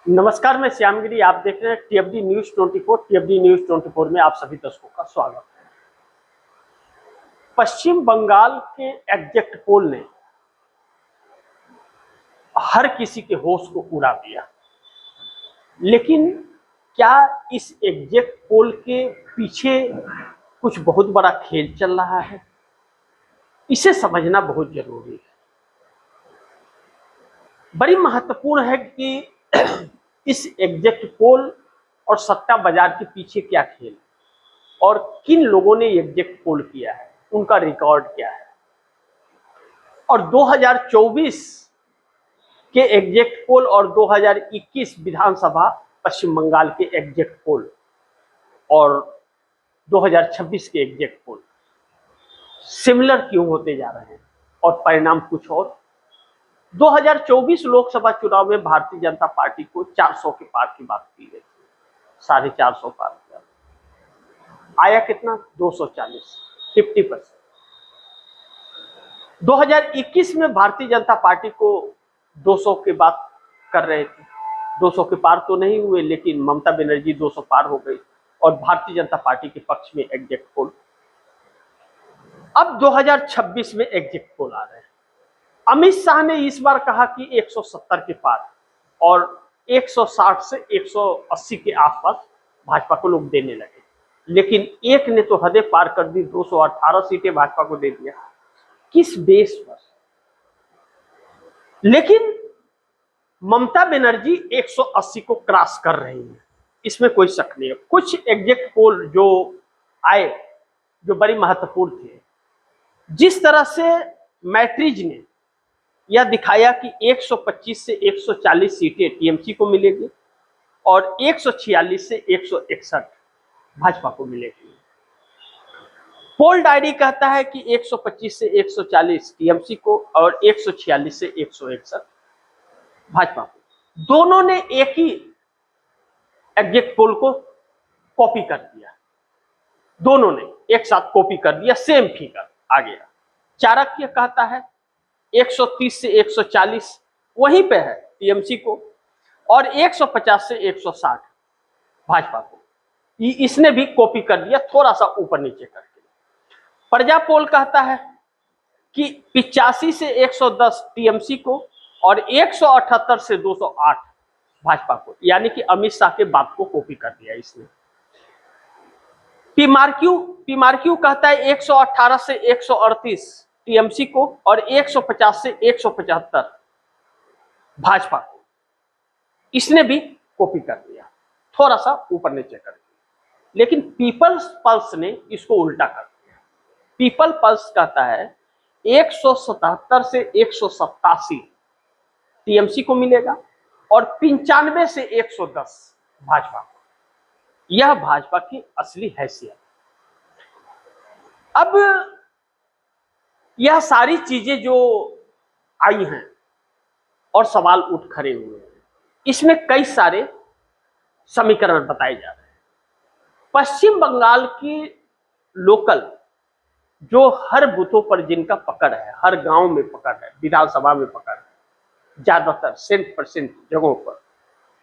नमस्कार, मैं श्यामगिरी। आप देख रहे हैं टीएफडी न्यूज 24। टीएफडी न्यूज 24 में आप सभी दर्शकों का स्वागत है। पश्चिम बंगाल के एग्जिट पोल ने हर किसी के होश को उड़ा दिया, लेकिन क्या इस एग्जिट पोल के पीछे कुछ बहुत बड़ा खेल चल रहा है? इसे समझना बहुत जरूरी है। बड़ी महत्वपूर्ण है कि इस एग्जिट पोल और सट्टा बाजार के पीछे क्या खेल और किन लोगों ने एग्जिट पोल किया है, उनका रिकॉर्ड क्या है। और 2024 के एग्जिट पोल और 2021 विधानसभा पश्चिम बंगाल के एग्जिट पोल और 2026 के एग्जिट पोल सिमिलर क्यों होते जा रहे हैं और परिणाम कुछ और। 2024 लोकसभा चुनाव में भारतीय जनता पार्टी को 400 के पार की बात की गई, 450 पार किया। आया कितना? 240, 50%। 2021 में भारतीय जनता पार्टी को 200 की बात कर रहे थे। 200 के पार तो नहीं हुए, लेकिन ममता बनर्जी 200 पार हो गई और भारतीय जनता पार्टी के पक्ष में एग्जिट पोल। अब 2026 में एग्जिट पोल आ रहे हैं। अमित शाह ने इस बार कहा कि 170 के पार और 160 से 180 के आसपास भाजपा को लोग देने लगे, लेकिन एक ने तो हदें पार कर दी, 218 सीटें भाजपा को दे दिया। किस बेस पर? लेकिन ममता बनर्जी 180 को क्रॉस कर रही है, इसमें कोई शक नहीं है। कुछ एग्जिट पोल जो आए जो बड़ी महत्वपूर्ण थे, जिस तरह से मैट्रिज ने यह दिखाया कि 125 से 140 सीटें टीएमसी को मिलेगी और 146 से 161 भाजपा को मिलेगी। पोल डायरी कहता है कि 125 से 140 टीएमसी को और 146 से 161 भाजपा को। दोनों ने एक ही एग्जिट पोल को कॉपी कर दिया, दोनों ने एक साथ कॉपी कर दिया, सेम फिगर आ गया। चाणक्य कहता है 130 से 140 वहीं पे है टीएमसी को और 150 से 160 भाजपा को। इसने भी कॉपी कर दिया, थोड़ा सा ऊपर नीचे करके। प्रजा पोल कहता है कि 85 से 110 टीएमसी को और 178 से 208 भाजपा को, यानी कि अमित शाह के बात को कॉपी कर दिया इसने। पीमारक्यू कहता है 118 से 138 टीएमसी को और 150 से 175 भाजपा को। इसने भी कॉपी कर दिया, थोड़ा सा ऊपर नीचे कर दिया। लेकिन पीपल्स पल्स ने इसको उल्टा कर दिया। पीपल पल्स कहता है 177 से 187 टीएमसी को मिलेगा और 95 से 110 भाजपा को। यह भाजपा की असली हैसियत। अब यह सारी चीजें जो आई हैं और सवाल उठ खड़े हुए हैं, इसमें कई सारे समीकरण बताए जा रहे हैं। पश्चिम बंगाल की लोकल जो हर बूथों पर जिनका पकड़ है, हर गांव में पकड़ है, विधानसभा में पकड़ है, ज्यादातर 100% जगहों पर,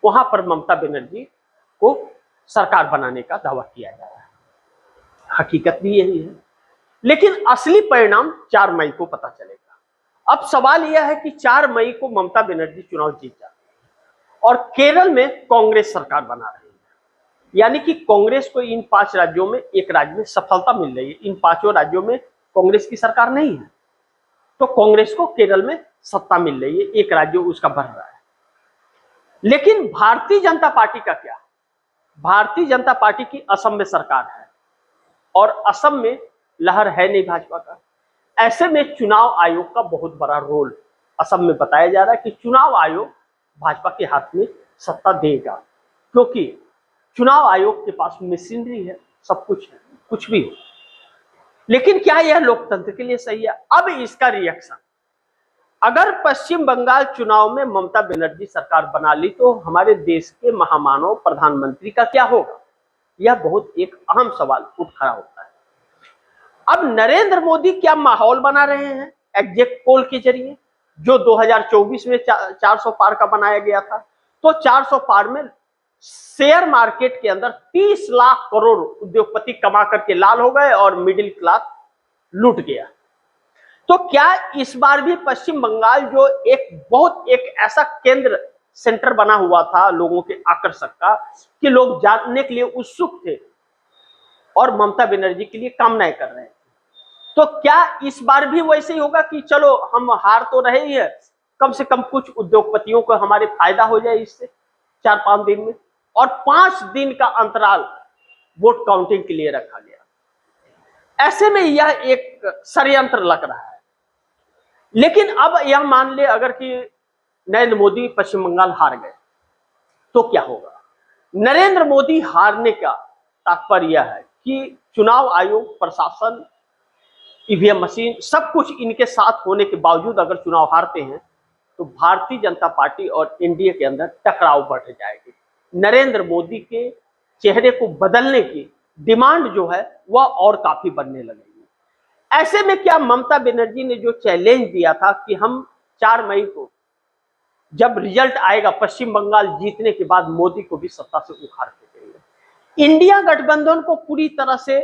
वहां पर ममता बनर्जी को सरकार बनाने का दावा किया जा रहा है। हकीकत भी यही है, लेकिन असली परिणाम 4 मई को पता चलेगा। अब सवाल यह है कि 4 मई को ममता बनर्जी चुनाव जीत जाती है और केरल में कांग्रेस सरकार बना रही है, यानी कि कांग्रेस को इन 5 राज्यों में एक राज्य में सफलता मिल रही है। इन 5 राज्यों में कांग्रेस की सरकार नहीं है, तो कांग्रेस को केरल में सत्ता मिल रही है, एक राज्य उसका बढ़ रहा है। लेकिन भारतीय जनता पार्टी का क्या? भारतीय जनता पार्टी की असम में सरकार है और असम में लहर है नहीं भाजपा का। ऐसे में चुनाव आयोग का बहुत बड़ा रोल असम में बताया जा रहा है कि चुनाव आयोग भाजपा के हाथ में सत्ता देगा, क्योंकि चुनाव आयोग के पास मशीनरी है, सब कुछ है, कुछ भी हो। लेकिन क्या यह लोकतंत्र के लिए सही है? अब इसका रिएक्शन, अगर पश्चिम बंगाल चुनाव में ममता बनर्जी सरकार बना ली तो हमारे देश के महामानव प्रधानमंत्री का क्या होगा? यह बहुत एक अहम सवाल उठ खड़ा होता है। अब नरेंद्र मोदी क्या माहौल बना रहे हैं एग्जिट पोल के जरिए, जो 2024 में 400 पार का बनाया गया था, तो 400 पार में शेयर मार्केट के अंदर 30 लाख करोड़ उद्योगपति कमा करके लाल हो गए और मिडिल क्लास लूट गया। तो क्या इस बार भी पश्चिम बंगाल जो एक ऐसा केंद्र सेंटर बना हुआ था लोगों के आकर्षक का कि लोग जानने के लिए उत्सुक थे और ममता बनर्जी के लिए कामनाएं कर रहे थे, तो क्या इस बार भी वैसे ही होगा कि चलो हम हार तो रहे ही है, कम से कम कुछ उद्योगपतियों को हमारे फायदा हो जाए इससे 4-5 दिन में, और 5 दिन का अंतराल वोट काउंटिंग के लिए रखा गया। ऐसे में यह एक षड्यंत्र लग रहा है। लेकिन अब यह मान ले अगर कि नरेंद्र मोदी पश्चिम बंगाल हार गए तो क्या होगा। नरेंद्र मोदी हारने का तात्पर्य यह है कि चुनाव आयोग, प्रशासन, ईवीएम मशीन सब कुछ इनके साथ होने के बावजूद अगर चुनाव हारते हैं तो भारतीय जनता पार्टी और एनडीए के अंदर टकराव बढ़ जाएगी। नरेंद्र मोदी के चेहरे को बदलने की डिमांड जो है वह और काफी बढ़ने लगेगी। ऐसे में क्या ममता बनर्जी ने जो चैलेंज दिया था कि हम 4 मई को जब रिजल्ट आएगा पश्चिम बंगाल जीतने के बाद मोदी को भी सत्ता से उखाड़ के देंगे, इंडिया गठबंधन को पूरी तरह से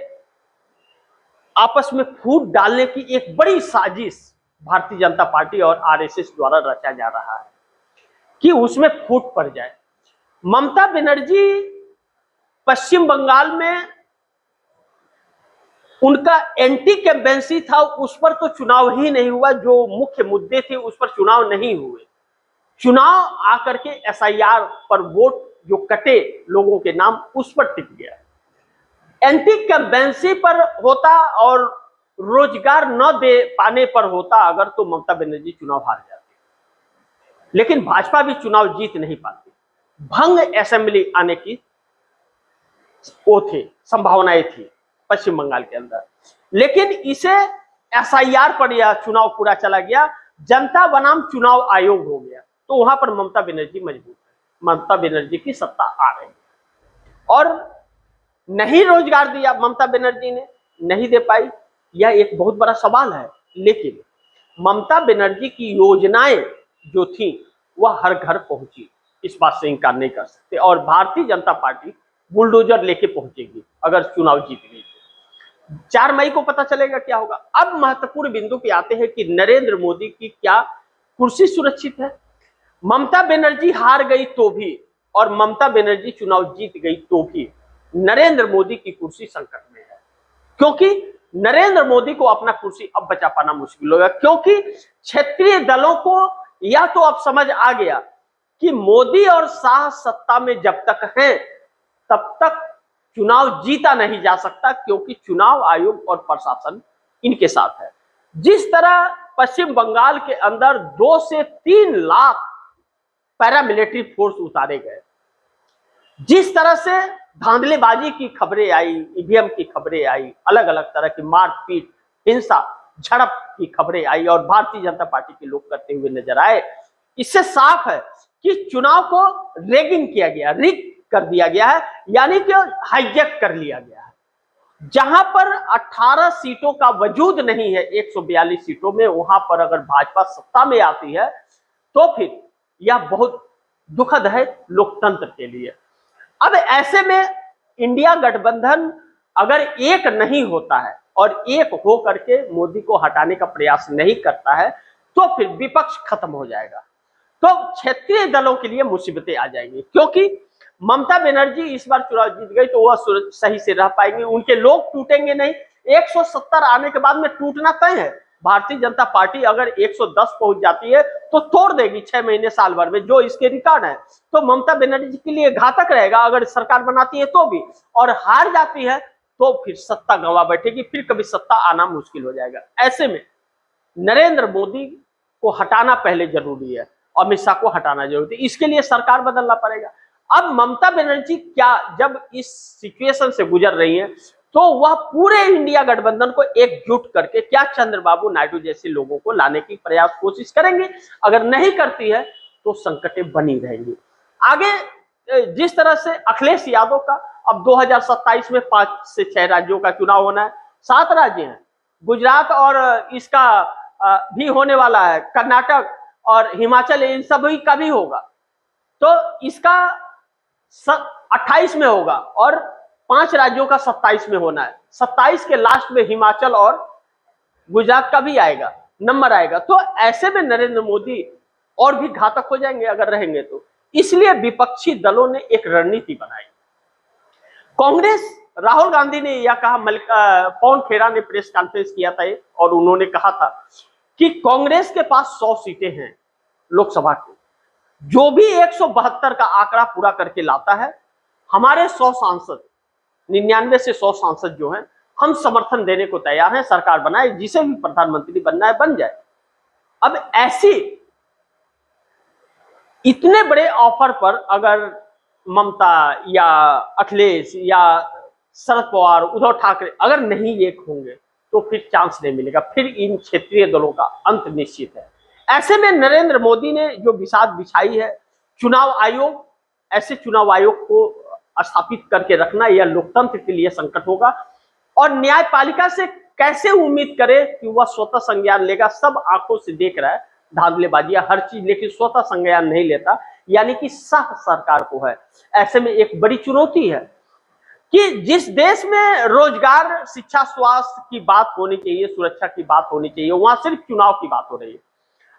आपस में फूट डालने की एक बड़ी साजिश भारतीय जनता पार्टी और आरएसएस द्वारा रचा जा रहा है कि उसमें फूट पड़ जाए। ममता बनर्जी पश्चिम बंगाल में उनका एंटी कैंपेन्सी था, उस पर तो चुनाव ही नहीं हुआ, जो मुख्य मुद्दे थे उस पर चुनाव नहीं हुए। चुनाव आकर के एसआईआर पर वोट जो कटे लोगों के नाम उस पर टिक गया। एंटी कैंपेन्सी पर होता और रोजगार न दे पाने पर होता अगर तो ममता बनर्जी चुनाव हार जाती, लेकिन भाजपा भी चुनाव जीत नहीं पाती। भंग असेंबली आने की वो थे, संभावनाएं थी पश्चिम बंगाल के अंदर, लेकिन इसे एसआईआर पर यह चुनाव पूरा चला गया, जनता बनाम चुनाव आयोग हो गया, तो वहां पर ममता बनर्जी मजबूत है, ममता बनर्जी की सत्ता आ रही है। और नहीं रोजगार दिया ममता बनर्जी ने, नहीं दे पाई, यह एक बहुत बड़ा सवाल है, लेकिन ममता बनर्जी की योजनाएं जो थी वह हर घर पहुंची, इस बात से इनकार नहीं कर सकते। और भारतीय जनता पार्टी बुलडोजर लेके पहुंचेगी अगर चुनाव जीत गई। 4 मई को पता चलेगा क्या होगा। अब महत्वपूर्ण बिंदु पे आते हैं कि नरेंद्र मोदी की क्या कुर्सी सुरक्षित है। ममता बनर्जी हार गई तो भी और ममता बनर्जी चुनाव जीत गई तो भी नरेंद्र मोदी की कुर्सी संकट में है, क्योंकि नरेंद्र मोदी को अपना कुर्सी अब बचा पाना मुश्किल होगा, क्योंकि क्षेत्रीय दलों को या तो अब समझ आ गया कि मोदी और शाह सत्ता में जब तक हैं तब तक चुनाव जीता नहीं जा सकता, क्योंकि चुनाव आयोग और प्रशासन इनके साथ है। जिस तरह पश्चिम बंगाल के अंदर 2 से 3 लाख पैरामिलिट्री फोर्स उतारे गए, जिस तरह से धांधलेबाजी की खबरें आई, ईवीएम की खबरें आई, अलग अलग तरह की मारपीट, हिंसा, झड़प की खबरें आई और भारतीय जनता पार्टी के लोग करते हुए नजर आए, इससे साफ है कि चुनाव को रेगिंग किया गया, रिग कर दिया गया है, यानी कि हाईजैक कर लिया गया है। जहां पर 18 सीटों का वजूद नहीं है 142 सीटों में, वहां पर अगर भाजपा सत्ता में आती है तो फिर यह बहुत दुखद है लोकतंत्र के लिए। अब ऐसे में इंडिया गठबंधन अगर एक नहीं होता है और एक हो करके मोदी को हटाने का प्रयास नहीं करता है तो फिर विपक्ष खत्म हो जाएगा, तो क्षेत्रीय दलों के लिए मुसीबतें आ जाएंगी, क्योंकि ममता बनर्जी इस बार चुनाव जीत गई तो वह सही से रह पाएंगे, उनके लोग टूटेंगे नहीं। 170 आने के बाद में टूटना तय है। भारतीय जनता पार्टी अगर 110 पहुंच जाती है तो तोड़ देगी 6 महीने साल भर में, जो इसके रिकॉर्ड है। तो ममता बनर्जी के लिए घातक रहेगा अगर सरकार बनाती है तो भी, और हार जाती है तो फिर सत्ता गंवा बैठेगी, फिर कभी सत्ता आना मुश्किल हो जाएगा। ऐसे में नरेंद्र मोदी को हटाना पहले जरूरी है, अमित शाह को हटाना जरूरी है, इसके लिए सरकार बदलना पड़ेगा। अब ममता बनर्जी क्या जब इस सिचुएशन से गुजर रही है तो वह पूरे इंडिया गठबंधन को एकजुट करके क्या चंद्रबाबू नायडू जैसे लोगों को लाने की प्रयास कोशिश करेंगे। अगर नहीं करती है तो संकटें बनी रहेंगी। आगे जिस तरह से अखिलेश यादव का अब 2027 में 5 से 6 राज्यों का चुनाव होना है, 7 राज्य हैं, गुजरात और इसका भी होने वाला है, कर्नाटक और हिमाचल, इन सभी का भी होगा। तो इसका 28 में होगा और 5 राज्यों का 27 में होना है। 27 के लास्ट में हिमाचल और गुजरात का भी आएगा, नंबर आएगा। तो ऐसे में नरेंद्र मोदी और भी घातक हो जाएंगे अगर रहेंगे तो। इसलिए विपक्षी दलों ने एक रणनीति बनाई। कांग्रेस, राहुल गांधी ने यह कहा, पवन खेड़ा ने प्रेस कॉन्फ्रेंस किया था और उन्होंने कहा था कि कांग्रेस के पास 100 सीटें हैं लोकसभा की, जो भी 172 का आंकड़ा पूरा करके लाता है, हमारे 100 सांसद, 99 से 100 सांसद जो हैं, हम समर्थन देने को तैयार हैं, सरकार बनाए, जिसे भी प्रधानमंत्री बनना है बन जाए। अब ऐसी इतने बड़े ऑफर पर अगर ममता या अखिलेश या शरद पवार, उद्धव ठाकरे अगर नहीं एक होंगे तो फिर चांस नहीं मिलेगा, फिर इन क्षेत्रीय दलों का अंत निश्चित है। ऐसे में नरेंद्र मोदी ने जो बिसात बिछाई है, चुनाव आयोग, ऐसे चुनाव आयोग को स्थापित करके रखना यह लोकतंत्र के लिए संकट होगा। और न्यायपालिका से कैसे उम्मीद करे कि वह स्वतः संज्ञान लेगा? सब आंखों से देख रहा है धांधलेबाजियां, हर चीज, लेकिन स्वतः संज्ञान नहीं लेता, यानी कि सह सरकार को है। ऐसे में एक बड़ी चुनौती है कि जिस देश में रोजगार, शिक्षा, स्वास्थ्य की बात होनी चाहिए, सुरक्षा की बात होनी चाहिए, वहां सिर्फ चुनाव की बात हो रही है।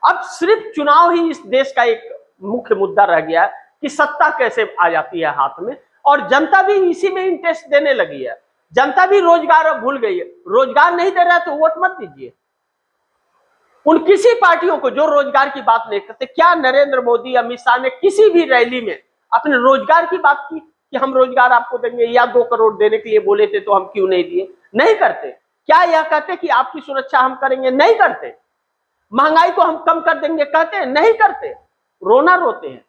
अब सिर्फ चुनाव ही इस देश का एक मुख्य मुद्दा रह गया है कि सत्ता कैसे आ जाती है हाथ में, और जनता भी इसी में इंटरेस्ट देने लगी है। जनता भी रोजगार अब भूल गई है। रोजगार नहीं दे रहा है तो वोट मत दीजिए उन किसी पार्टियों को जो रोजगार की बात नहीं करते। क्या नरेंद्र मोदी, अमित शाह ने किसी भी रैली में अपने रोजगार की बात की कि हम रोजगार आपको देंगे, या 2 करोड़ देने के लिए बोले थे तो हम क्यों नहीं दिए? नहीं करते। क्या यह कहते कि आपकी सुरक्षा हम करेंगे? नहीं करते। महंगाई को हम कम कर देंगे कहते हैं? नहीं करते। रोना रोते हैं,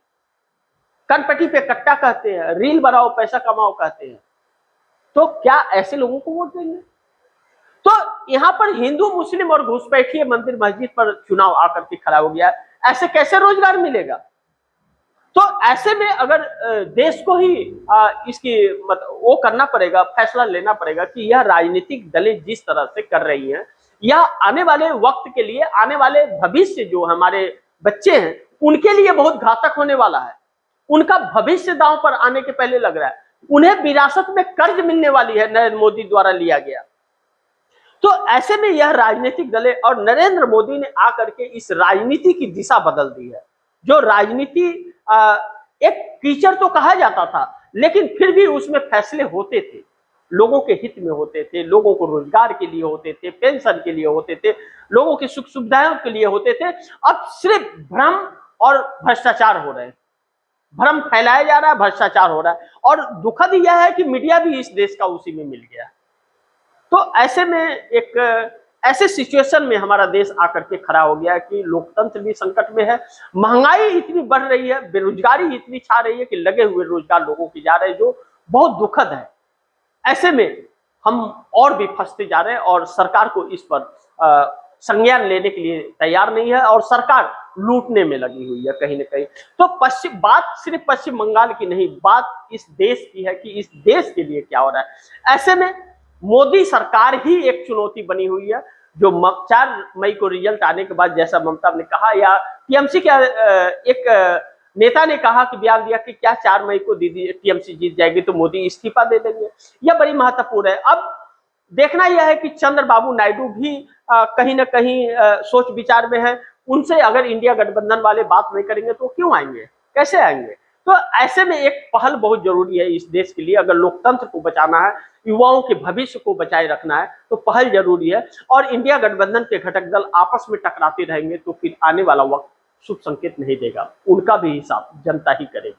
कनपट्टी पे कट्टा कहते हैं, रील बनाओ पैसा कमाओ कहते हैं। तो क्या ऐसे लोगों को वोट देंगे? तो यहां पर हिंदू, मुस्लिम और घुसपैठिए मंदिर मस्जिद पर चुनाव आकर के खड़ा हो गया। ऐसे कैसे रोजगार मिलेगा? तो ऐसे में अगर देश को ही इसकी वो करना पड़ेगा, फैसला लेना पड़ेगा कि यह राजनीतिक दलें जिस तरह से कर रही हैं, यह आने वाले वक्त के लिए, आने वाले भविष्य जो हमारे बच्चे हैं उनके लिए बहुत घातक होने वाला है। उनका भविष्य दांव पर आने के पहले लग रहा है। उन्हें विरासत में कर्ज मिलने वाली है, नरेंद्र मोदी द्वारा लिया गया। तो ऐसे में यह राजनीतिक दलें और नरेंद्र मोदी ने आकर के इस राजनीति की दिशा बदल दी है। जो राजनीति एक कीचड़ तो कहा जाता था, लेकिन फिर भी उसमें फैसले होते थे, लोगों के हित में होते थे, लोगों को रोजगार के लिए होते थे, पेंशन के लिए होते थे, लोगों की सुख सुविधाओं के लिए होते थे। अब सिर्फ भ्रम और भ्रष्टाचार हो रहे हैं, भ्रम फैलाया जा रहा है, भ्रष्टाचार हो रहा है। और दुखद यह है कि मीडिया भी इस देश का उसी में मिल गया। तो ऐसे में एक ऐसे सिचुएशन में हमारा देश आकर के खड़ा हो गया कि लोकतंत्र भी संकट में है, महंगाई इतनी बढ़ रही है, बेरोजगारी इतनी छा रही है कि लगे हुए रोजगार लोगों की जा रहे हैं, जो बहुत दुखद है। ऐसे में हम और भी फंसते जा रहे हैं और सरकार को इस पर संज्ञान लेने के लिए तैयार नहीं है और सरकार लूटने में लगी हुई है कहीं ना कहीं। तो बात सिर्फ पश्चिम बंगाल की नहीं, बात इस देश की है कि इस देश के लिए क्या हो रहा है। ऐसे में मोदी सरकार ही एक चुनौती बनी हुई है, जो 4 मई को रिजल्ट आने के बाद, जैसा ममता ने कहा या टीएमसी के एक नेता ने कहा कि बयान दिया कि क्या 4 मई को दीदी टीएमसी जीत जाएगी तो मोदी इस्तीफा दे देंगे। यह बड़ी महत्वपूर्ण है। अब देखना यह है कि चंद्रबाबू नायडू भी कहीं ना कहीं सोच विचार में है। उनसे अगर इंडिया गठबंधन वाले बात नहीं करेंगे तो क्यों आएंगे, कैसे आएंगे? तो ऐसे में एक पहल बहुत जरूरी है इस देश के लिए। अगर लोकतंत्र को बचाना है, युवाओं के भविष्य को बचाए रखना है, तो पहल जरूरी है। और इंडिया गठबंधन के घटक दल आपस में टकराते रहेंगे तो फिर आने वाला वक्त शुभ संकेत नहीं देगा। उनका भी हिसाब जनता ही करेगी।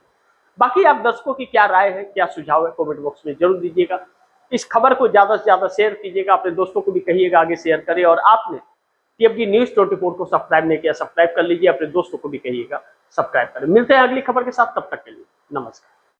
बाकी आप दर्शकों की क्या राय है, क्या सुझाव है, कमेंट बॉक्स में जरूर दीजिएगा। इस खबर को ज्यादा से ज्यादा शेयर कीजिएगा, अपने दोस्तों को भी कहिएगा आगे शेयर करें। और आपने टीएफजी न्यूज़ 24 को सब्सक्राइब नहीं किया, सब्सक्राइब कर लीजिए, अपने दोस्तों को भी कहिएगा सब्सक्राइब करें। मिलते हैं अगली खबर के साथ, तब तक के लिए नमस्कार।